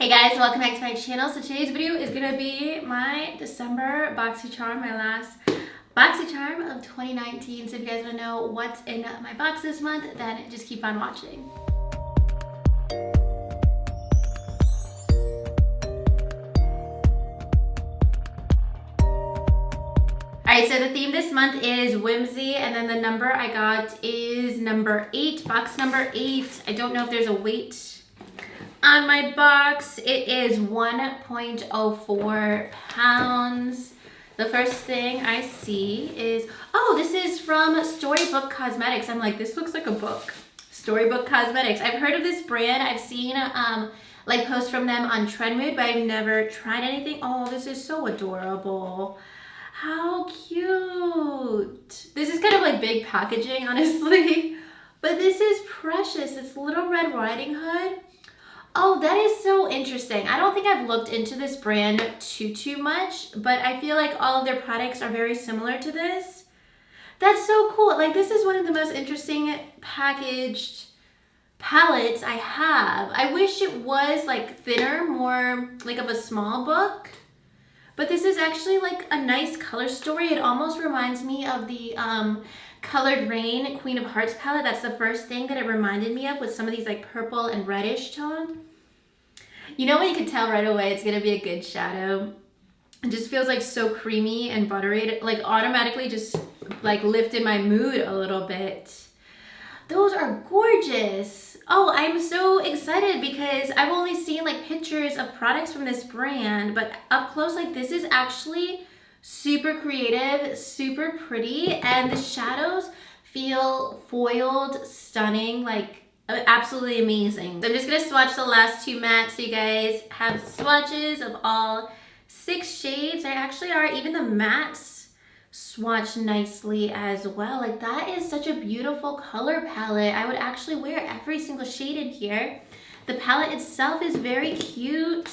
Hey guys, welcome back to my channel. So today's video is gonna be my December Boxycharm, my last Boxycharm of 2019. So if you guys wanna know what's in my box this month, then just keep on watching. Alright, so the theme this month is whimsy, and then the number I got is number 8, box number 8. I don't know if there's a weight on my box. It is 1.04 pounds. The first thing I see is, oh, this is from Storybook Cosmetics. I'm like, this looks like a book. Storybook Cosmetics. I've heard of this brand. I've seen like posts from them on Trendmood, but I've never tried anything. Oh, this is so adorable. How cute. This is kind of like big packaging, honestly, but this is precious. It's Little Red Riding Hood. Oh, that is so interesting. I don't think I've looked into this brand too much, but I feel like all of their products are very similar to this. That's so cool. Like, this is one of the most interesting packaged palettes I have. I wish it was like thinner, more like of a small book, but this is actually like a nice color story. It almost reminds me of the Colored Rain Queen of Hearts palette. That's the first thing that it reminded me of, with some of these like purple and reddish tone. You know when you can tell right away it's gonna be a good shadow? It just feels like so creamy and buttery. It like automatically just like lifted my mood a little bit. Those are gorgeous. Oh, I'm so excited because I've only seen like pictures of products from this brand, but up close, like, this is actually super creative, super pretty, and the shadows feel foiled, stunning, like absolutely amazing. So I'm just gonna swatch the last two mattes so you guys have swatches of all 6 shades. There actually are even the mattes swatch nicely as well. Like, that is such a beautiful color palette. I would actually wear every single shade in here. The palette itself is very cute.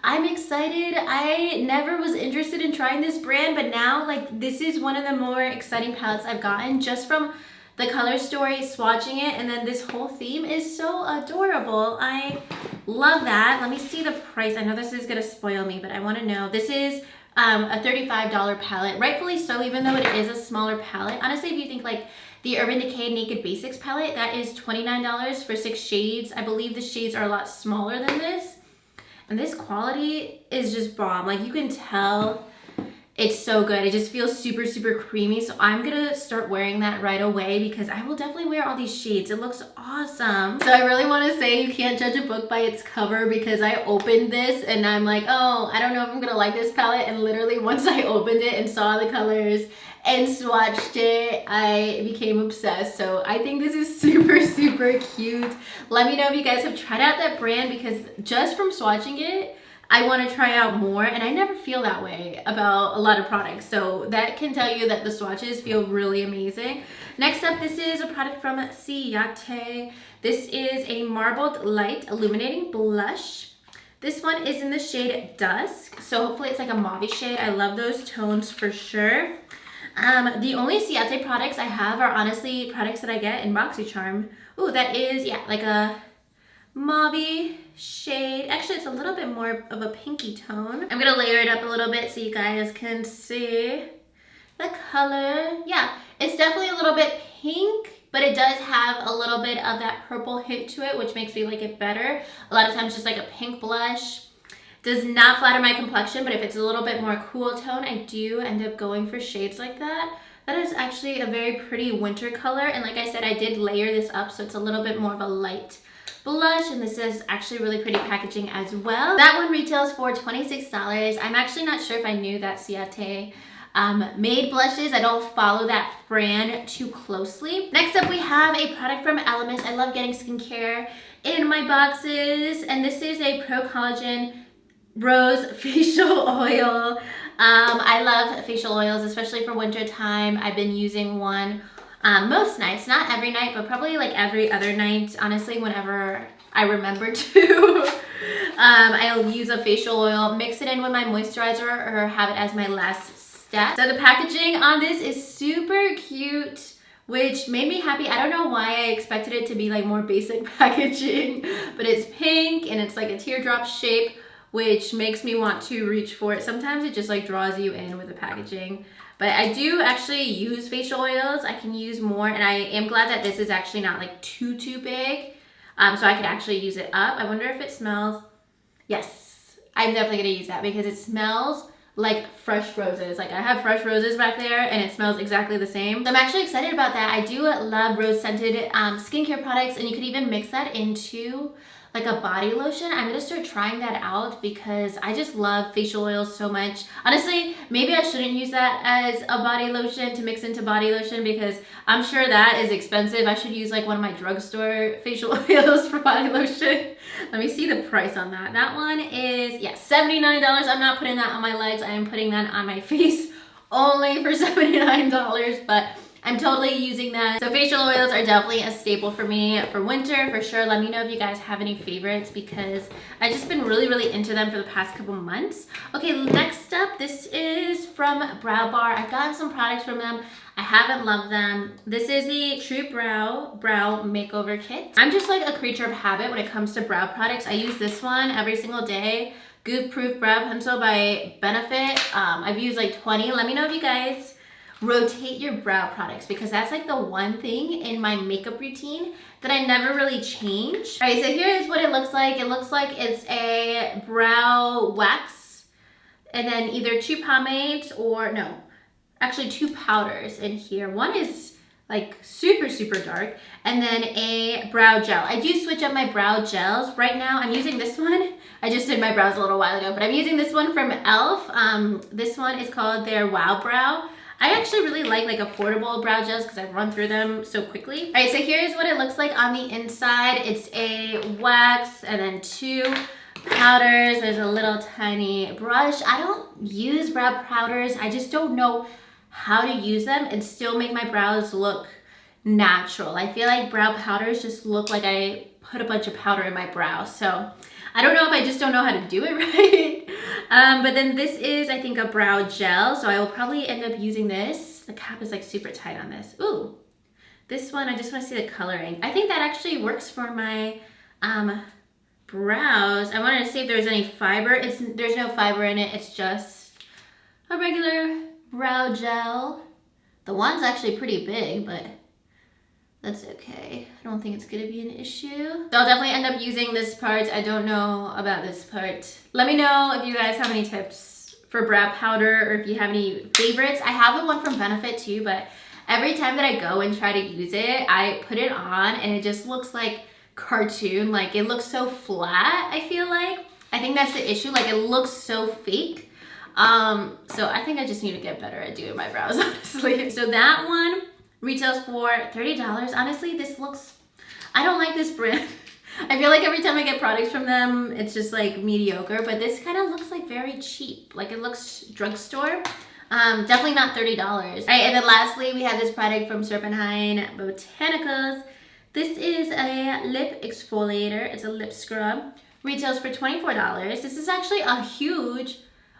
I'm excited. I never was interested in trying this brand, but now, like, this is one of the more exciting palettes I've gotten just from the color story, swatching it, and then this whole theme is so adorable. I love that. Let me see the price. I know this is gonna spoil me, but I wanna know. This is a $35 palette, rightfully so, even though it is a smaller palette. Honestly, if you think like the Urban Decay Naked Basics palette, that is $29 for 6 shades. I believe the shades are a lot smaller than this. And this quality is just bomb. Like, you can tell it's so good. It just feels super, super creamy. So I'm gonna start wearing that right away because I will definitely wear all these shades. It looks awesome. So I really wanna say you can't judge a book by its cover, because I opened this and I'm like, oh, I don't know if I'm gonna like this palette. And literally once I opened it and saw the colors and swatched it, I became obsessed. So I think this is super, super cute. Let me know if you guys have tried out that brand, because just from swatching it, I want to try out more, and I never feel that way about a lot of products. So that can tell you that the swatches feel really amazing. Next up, this is a product from Ciate. This is a Marbled Light Illuminating Blush. This one is in the shade Dusk, so hopefully it's like a mauve shade. I love those tones for sure. The only Ciate products I have are honestly products that I get in Boxycharm. Ooh, that is, yeah, like a mauve shade. Actually, it's a little bit more of a pinky tone. I'm gonna layer it up a little bit so you guys can see the color. Yeah, it's definitely a little bit pink, but it does have a little bit of that purple hint to it, which makes me like it better. A lot of times just like a pink blush does not flatter my complexion, but if it's a little bit more cool tone, I do end up going for shades like that. That is actually a very pretty winter color, and like I said, I did layer this up so it's a little bit more of a light blush, and this is actually really pretty packaging as well. That one retails for $26. I'm actually not sure if I knew that Ciate made blushes. I don't follow that brand too closely. Next up, we have a product from Elemis. I love getting skincare in my boxes, and this is a Pro Collagen Rose Facial Oil. I love facial oils, especially for winter time. I've been using one most nights, not every night, but probably like every other night, honestly, whenever I remember to. I'll use a facial oil, mix it in with my moisturizer, or have it as my last step. So the packaging on this is super cute, which made me happy. I don't know why I expected it to be like more basic packaging, but it's pink and it's like a teardrop shape, which makes me want to reach for it. Sometimes it just like draws you in with the packaging. But I do actually use facial oils. I can use more, and I am glad that this is actually not like too big. So I could actually use it up. I wonder if it smells. Yes, I'm definitely gonna use that because it smells like fresh roses. Like I have fresh roses back there and it smells exactly the same. So I'm actually excited about that. I do love rose scented skincare products, and you could even mix that into like a body lotion. I'm gonna start trying that out because I just love facial oils so much. Honestly, maybe I shouldn't use that as a body lotion to mix into body lotion because I'm sure that is expensive. I should use like one of my drugstore facial oils for body lotion. Let me see the price on that. That one is, yeah, $79. I'm not putting that on my legs. I am putting that on my face only for $79, but I'm totally using that. So facial oils are definitely a staple for me for winter, for sure. Let me know if you guys have any favorites because I've just been really into them for the past couple months. Okay, next up, this is from Brow Bar. I've gotten some products from them. I haven't loved them. This is the True Brow Makeover Kit. I'm just like a creature of habit when it comes to brow products. I use this one every single day. Goof Proof Brow Pencil by Benefit. I've used like 20. Let me know if you guys rotate your brow products because that's like the one thing in my makeup routine that I never really change. All right, so here is what it looks like. It looks like it's a brow wax and then either 2 pomades or no, actually 2 powders in here. One is like super dark and then a brow gel. I do switch up my brow gels. Right now I'm using this one. I just did my brows a little while ago, but I'm using this one from e.l.f. This one is called their Wow Brow. I actually really like affordable brow gels because I run through them so quickly. All right, so here's what it looks like on the inside. It's a wax and then 2 powders. There's a little tiny brush. I don't use brow powders. I just don't know how to use them and still make my brows look natural. I feel like brow powders just look like I put a bunch of powder in my brow. So I don't know if I just don't know how to do it right. But then this is, I think, a brow gel. So I will probably end up using this. The cap is like super tight on this. Ooh, this one, I just want to see the coloring. I think that actually works for my brows. I wanted to see if there's any fiber. There's no fiber in it. It's just a regular brow gel. The one's actually pretty big, but that's okay. I don't think it's gonna be an issue. So I'll definitely end up using this part. I don't know about this part. Let me know if you guys have any tips for brow powder or if you have any favorites. I have the one from Benefit too, but every time that I go and try to use it, I put it on and it just looks like cartoon. Like it looks so flat, I feel like. I think that's the issue. Like it looks so fake. So I think I just need to get better at doing my brows, honestly. So that one retails for $30. Honestly, this looks, I don't like this brand. I feel like every time I get products from them, it's just like mediocre, but this kind of looks like very cheap. Like it looks drugstore. Definitely not $30. All right, and then lastly, we have this product from Seraphine Botanicals. This is a lip exfoliator. It's a lip scrub. Retails for $24. This is actually a huge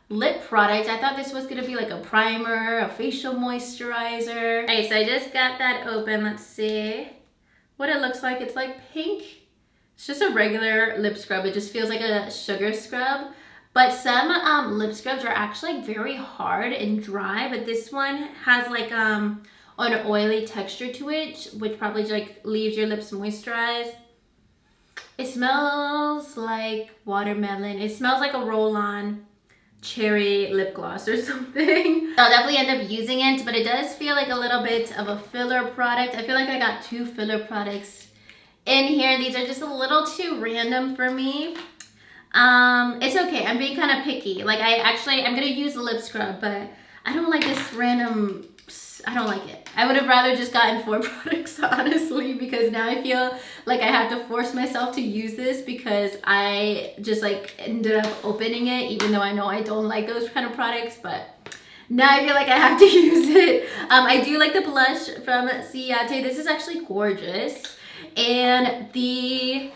lip product. I thought this was gonna be like a primer, a facial moisturizer. All right, so I just got that open. Let's see what it looks like. It's like pink. It's just a regular lip scrub. It just feels like a sugar scrub. But some lip scrubs are actually very hard and dry, but this one has like an oily texture to it, which probably like leaves your lips moisturized. It smells like watermelon. It smells like a roll-on cherry lip gloss or something. I'll definitely end up using it, but it does feel like a little bit of a filler product. I feel like I got 2 filler products in here. These are just a little too random for me. It's okay. I'm being kind of picky. Like I'm gonna use the lip scrub, but I don't like this random, I don't like it. I would have rather just gotten 4 products, honestly, because now I feel like I have to force myself to use this because I just like ended up opening it, even though I know I don't like those kind of products, but now I feel like I have to use it. I do like the blush from Ciate. This is actually gorgeous. And the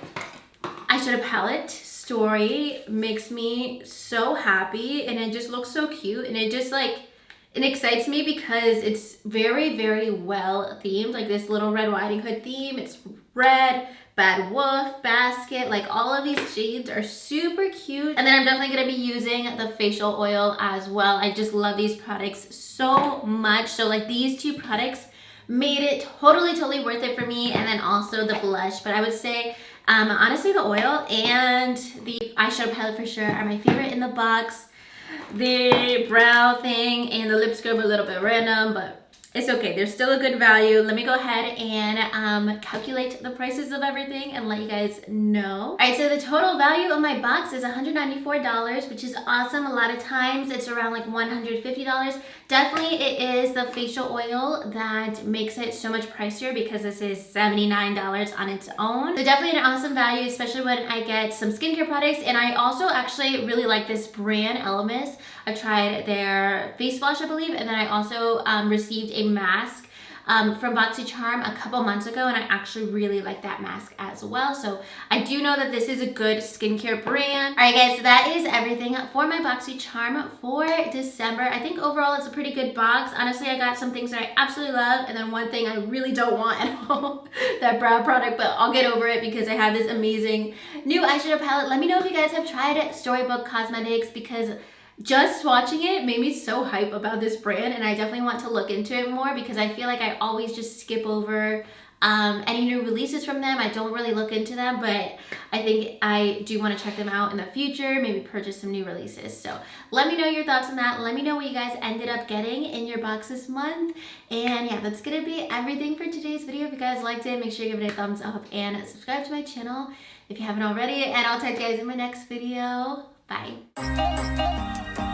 eyeshadow palette Story makes me so happy, and it just looks so cute, and it just like it excites me because it's very, very well themed. Like this little Red Riding Hood theme. It's red, Bad Wolf, Basket, like all of these shades are super cute. And then I'm definitely gonna be using the facial oil as well. I just love these products so much. So like these two products made it totally worth it for me. And then also the blush. But I would say, honestly, the oil and the eyeshadow palette for sure are my favorite in the box. The brow thing and the lip scrub are a little bit random, but it's okay. They're still a good value. Let me go ahead and calculate the prices of everything and let you guys know. All right, so the total value of my box is $194, which is awesome. A lot of times it's around like $150. Definitely it is the facial oil that makes it so much pricier because this is $79 on its own. So definitely an awesome value, especially when I get some skincare products. And I also actually really like this brand, Elemis. I tried their face wash, I believe, and then I also received a mask from Boxycharm a couple months ago, and I actually really like that mask as well. So I do know that this is a good skincare brand. All right, guys, so that is everything for my Boxycharm for December. I think overall it's a pretty good box. Honestly, I got some things that I absolutely love, and then one thing I really don't want at all, that brow product, but I'll get over it because I have this amazing new eyeshadow palette. Let me know if you guys have tried Storybook Cosmetics, because just watching it made me so hype about this brand, and I definitely want to look into it more because I feel like I always just skip over any new releases from them. I don't really look into them, but I think I do want to check them out in the future, maybe purchase some new releases. So let me know your thoughts on that. Let me know what you guys ended up getting in your box this month. And yeah, that's gonna be everything for today's video. If you guys liked it, make sure you give it a thumbs up and subscribe to my channel if you haven't already, and I'll talk to you guys in my next video. Bye.